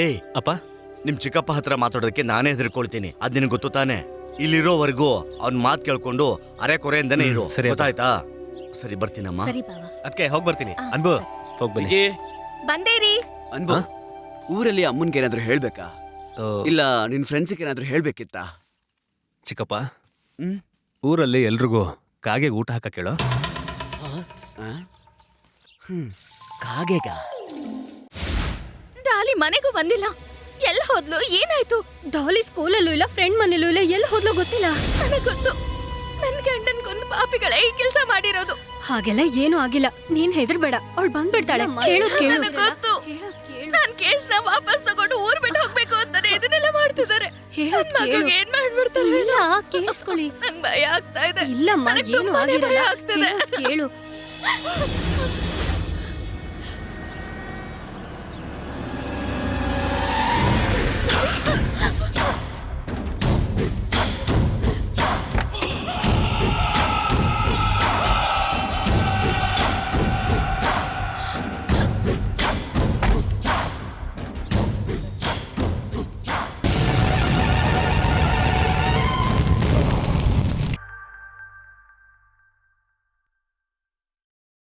ಏಯ್ ಅಪ್ಪ ನಿಮ್ ಚಿಕ್ಕಪ್ಪ ಹತ್ರ ಮಾತಾಡೋದಕ್ಕೆ ನಾನೇ ಹೆದರ್ಕೊಳ್ತೀನಿ. ಅದ್ ನಿನಗೆ ಗೊತ್ತು ತಾನೆ. ಇಲ್ಲಿರೋವರೆಗೂ ಅವ್ನ ಮಾತು ಕೇಳ್ಕೊಂಡು ಅರೆ ಕೊರೆಯಿಂದನೇ ಇರು. ಸರಿ ಅಪ್ಪ. ಗೊತ್ತಾಯ್ತಾ? ಸರಿ ಬರ್ತೀನಮ್ಮ. ಸರಿ ಬಾವ. ಅದಕ್ಕೆ ಹೋಗಿ ಬರ್ತೀನಿ. ಅನ್ಬು ಹೋಗಿ ಬನ್ನಿ. ವಿಜಯ್, ಬಂದೇರಿ. ಅನ್ಬು, ಊರಲ್ಲಿ ಅಮ್ಮನ್ಗೆ ಏನಾದ್ರು ಹೇಳ್ಬೇಕಾ? ಓ, ಇಲ್ಲ ನಿನ್ ಫ್ರೆಂಡ್ಸಿಗೆ ಏನಾದ್ರು ಹೇಳ್ಬೇಕಿತ್ತಾ? ಚಿಕ್ಕಪ್ಪ ಹ್ಮ್ ಊರಲ್ಲಿ ಎಲ್ರಿಗೂ ಕಾಗೆ ಊಟ ಹಾಕಕ್ ಹೇಳೋ. ಕಾಗೆಗ ಡಾಲಿ ಮನೆಗೂ ಬಂದಿಲ್ಲ. ಎಲ್ಲ ಹೋದ್ಲು? ಏನಾಯ್ತು? ಡಾಲಿ ಸ್ಕೂಲಲ್ಲೂ ಇಲ್ಲ, ಫ್ರೆಂಡ್ ಮನೇಲೂ ಇಲ್ಲ. ಎಲ್ಲ ಹೋದ್ಲು ಗೊತ್ತಿಲ್ಲ. ನನಗ್ ಗೊತ್ತು, ನನ್ ಗಂಡನ್ಗೊಂದು ಪಾಪಿಗಳೇ ಈ ಕೆಲಸ ಮಾಡಿರೋದು. ಹಾಗೆಲ್ಲ ಏನೂ ಆಗಿಲ್ಲ, ನೀನ್ ಹೆದರ್ಬೇಡ. ಅವಳು ಬಂದ್ಬಿಡ್ತಾಳೆ. ಹೇಳೋದ್ ಕೇಳು. ನನಗ್ ಗೊತ್ತು, ನಾನ್ ಕೇಸ್ನ ವಾಪಸ್ ತಗೊಂಡು ಊರ್ ಬಿಟ್ಟು ಹೋಗ್ಬೇಕು ಅಂತಾನೆ ಇದನ್ನೆಲ್ಲ ಮಾಡ್ತಿದ್ದಾರೆ. ಹೇಳೋದ್ ಕೇಳು. ಏನ್ ಮಾಡ್ಬಿಡ್ತಾರೆ? ಇಲ್ಲ, ಕೇಳಿಸ್ಕೊಳ್ಳಿ. ನಂಗ್ ಭಯ ಆಗ್ತಾ ಇದೆ. ಇಲ್ಲಮ್ಮ, ಏನು ಆಗಿರಲ್ಲ. ಕೇಳು.